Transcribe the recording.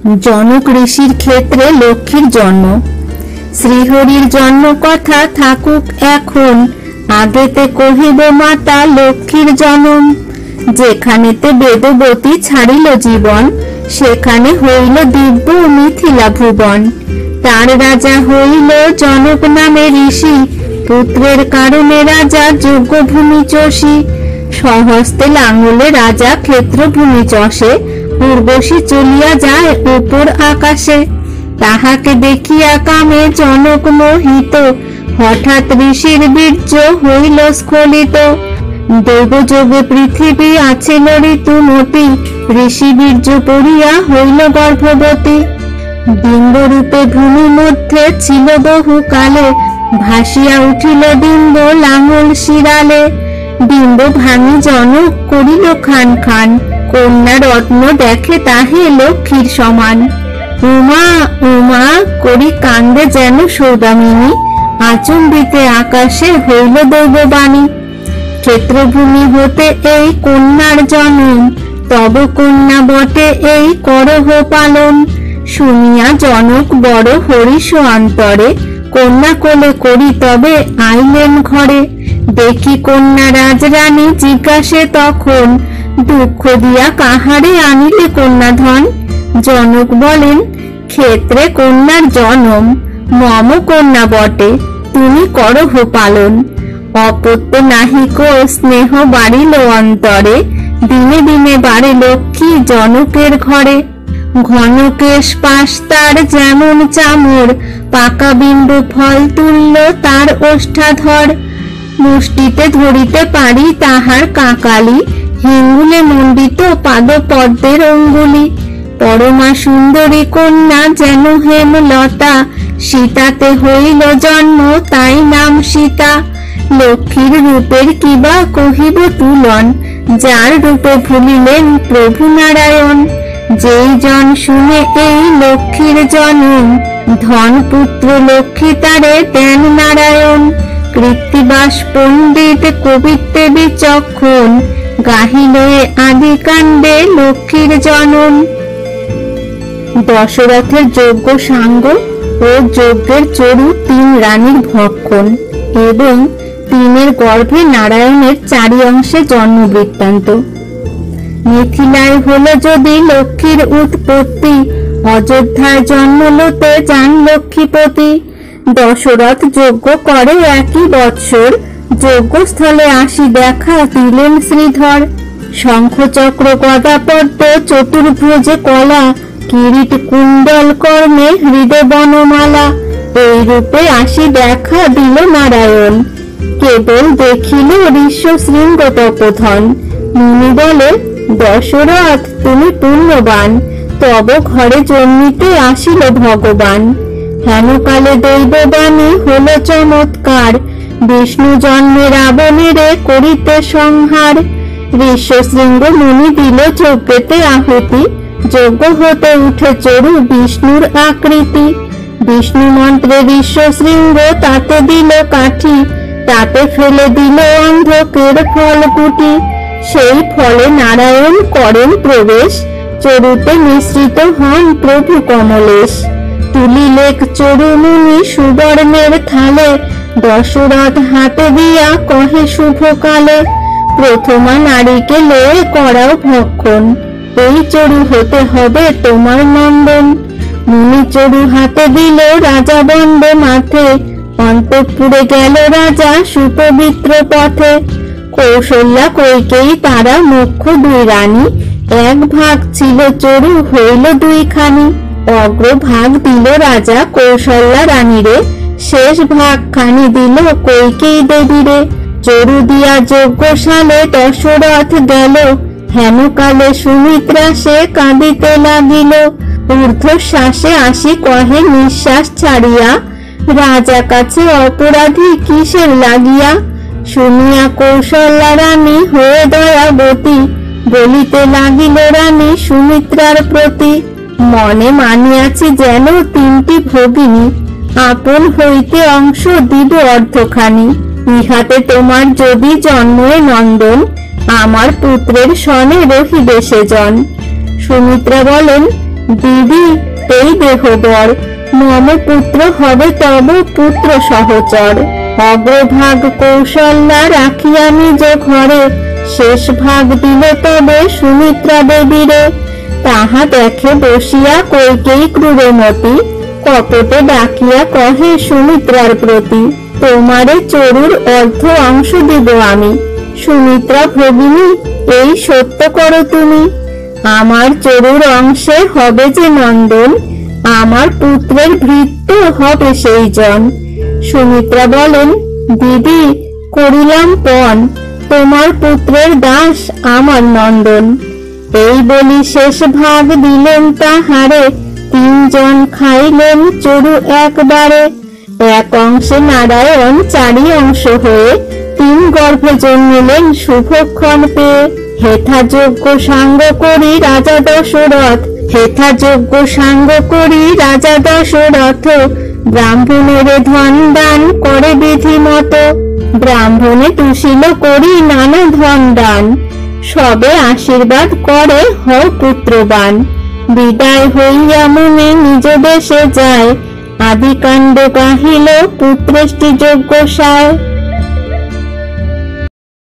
জনক ঋষির ক্ষেত্রে লক্ষ্মীর জন্ম। শ্রীহরির জন্ম কথা থাকুক এখন, আগেতে কহিব মাতা লক্ষ্মীর জনম। যেখানেতে বেদবতী ছাড়িল জীবন, সেখানে হইল দিব্য মিথিলা ভুবন। তার রাজা হইল জনক নামে ঋষি, পুত্রের কারণে রাজা যজ্ঞভূমি চষি। স্বহস্তে লাঙলে রাজা ক্ষেত্রভূমি চষে, উর্বশী চলিয়া যায় উপর আকাশে। তাহাকে দেখিয়া কামে জনক মোহিত, হঠাৎ ঋষির বীর্য হইল স্খলিত। দেবযোগে পৃথিবী আছিল ঋতুমতী, ঋষি বীর্য পড়িয়া হইল গর্ভবতী। ডিম্বরূপে ভূমি মধ্যে ছিল বহু কালে, ভাসিয়া উঠিল ডিম্ব লাঙল শিরালে। ডিম্ব ভাঙি জনক করিল খান খান, কন্যা রত্ন দেখে তাহে লক্ষ্মীর সমান। উমা উমা করি কান্দে যেন সৌদামিনী, আচম্বিতে আকাশে হইল দৈববাণী। ক্ষেত্রভূমি হতে এই কন্যার জনম, তব কন্যা বটে এই করহ পালন। শুনিয়া জনক বড় হরিষ অন্তরে, কন্যা কোলে করি তবে আইলেন ঘরে। দেখি কন্যা রাজরানী জিজ্ঞাসে তখন, দুঃখ দিয়া কাহারে আনিলে কন্যাধন? জনক বলেন, ক্ষেত্রে কন্যার জনম, মম কন্যা বটে তুমি করহ পালন। অপত্য নাহিক স্নেহ বাড়িল অন্তরে, দিনে দিনে বাড়ে লক্ষ্মী জনকের ঘরে। ঘন কেশ পাশ তার যেমন চামর, পাকা বিন্দু ফল তুল্য তার ওষ্ঠাধর। মুষ্টিতে ধরিতে পারি তাহার কাকালি, হিঙ্গুলে মণ্ডিত পাদ পদ্মের অঙ্গুলি। পরমা সুন্দরী কন্যা যেন হেমলতা, সীতাতে হইল জন্ম তাই নাম সীতা। লক্ষ্মীর রূপের কিবা কহিব তুলন, যার রূপে ভুলিলেন প্রভু নারায়ণ। যেই জন শুনে এই লক্ষ্মীর জনম, ধন পুত্র লক্ষ্মী তারে দেন নারায়ণ। কৃত্তিবাস পণ্ডিত কবিত্বে বিচক্ষণ, গাহিল আদি কাণ্ডে লক্ষ্মীর জনম। দশরথের যজ্ঞ সাঙ্গ ও যজ্ঞের চরু তিন রানীর ভক্ষণ এবং তিনের গর্ভে নারায়ণের চারি অংশে জন্ম বৃত্তান্ত। মিথিলায় হলো যদি লক্ষ্মীর উৎপত্তি, অযোধ্যায় জন্ম লতে যান লক্ষ্মীপতি। দশরথ যজ্ঞ করে একই বৎসর, যজ্ঞস্থলে আসি দেখা দিলেন শ্রীধর। শঙ্খ চক্র গদা পদ্ম চতুর্ভুজে কলা, কিরীট কুণ্ডল কর্ণে হৃদয় বনমালা। এই রূপে আসি দেখা দিল নারায়ণ, কেবল দেখিল ঋষ্য শৃঙ্গ তপোধন। মুনি বলে, দশরথ তুমি পুণ্যবান, তব ঘরে জন্মিতে আসিল ভগবান। হেনকালে দৈববাণী হল চমৎকার, বিষ্ণু জন্মে রাবণেরে করিতে সংহার। ঋষ্য শৃঙ্গ মুনি দিল যজ্ঞেতে আহুতি, যজ্ঞ হতে উঠে চরু বিষ্ণুর আকৃতি। বিষ্ণু মন্ত্রে ঋষ্য শৃঙ্গ তাতে দিল কাঠি, তাতে ফেলে দিল অন্ধকের ফলকুটি। সেই ফলে নারায়ণ করেন প্রবেশ, চরুতে মিশ্রিত হন প্রভু কমলেশ। তুলিলেক চরু মুনি সুবর্ণের থালে, দশরথ হাতে দিয়া কহে শুভ কালে। প্রথমা নারীকে লয়ে করাও ভক্ষণ, এই চরু হতে হবে তোমার নন্দন। মুনি চরু হাতে দিল রাজা বন্দে মাথে, অন্তঃপুরে গেল রাজা সুপবিত্র পথে। কৌশল্যা কৈকেয়ী তারা মুখ্য দুই রানী, এক ভাগ ছিল চরু হইল দুইখানি। অগ্রভাগ দিল রাজা কৌশল্যা রানীরে, শেষ ভাগ খানি দিল কৈকেয়ী দেবীরে। চরু দিয়া যজ্ঞশালে দশরথ গেল, হেমকালে সুমিত্রা সে কাঁদিতে লাগিল। ঊর্ধ্বশ্বাসে আসি কহে নিঃশ্বাস ছাড়িয়া, রাজা কাছে অপরাধী কিসের লাগিয়া। শুনিয়া কৌশল্যা রানী হয়ে দয়াবতী, বলিতে লাগিল রানী সুমিত্রার প্রতি। মনে মানিয়াছি যেন তিনটি ভগিনী, আপন হইতে অংশ দিব অর্ধখানি। ইহাতে তোমার যদি জন্মে নন্দন, আমার পুত্রের সনে রহিবে সেজন। সুমিত্রা বলেন, দিদি, এই দেহবর, মম পুত্র হবে তব পুত্র সহচর। অগ্রভাগ কৌশল্যা রাখিয়া নিজ ঘরে, শেষ ভাগ দিল তবে সুমিত্রা দেবীরে। তাহা দেখে বসিয়া কইকেয়ী ক্রূরমতি, কপটে ডাকিয়া কহে সুমিত্রার প্রতি, তোমারে চরুর অর্ধ অংশ দিব আমি। সুমিত্রা ভগিনী, এই সত্য করো তুমি, আমার চরুর অংশে হবে যে নন্দন, আমার পুত্রের ভৃত্য হবে সেই জন। সুমিত্রা বলেন, দিদি, করিলাম পণ, তোমার পুত্রের দাস আমার নন্দন। এই বলি শেষ ভাগ দিলেন তাহারে, তিনজন খাইলেন চরু একবারে। এক অংশে নারায়ণ চারি অংশ হয়ে, তিন গর্ভে জন্মিলেন শুভক্ষণ পেয়ে। হেথা যজ্ঞ সাঙ্গ করি রাজা দশরথ, হেথা যজ্ঞ সাঙ্গ করি রাজা দশরথ, ব্রাহ্মণের ধন দান করে বিধি মতো। ব্রাহ্মণে তুষিল করি নানা ধন দান, সবে আশীর্বাদ করে হও পুত্রবান। বিদায় হইয়া মুনি নিজ দেশে যায়, আদিকাণ্ড গাহিল পুত্রেষ্টি যজ্ঞ সায়।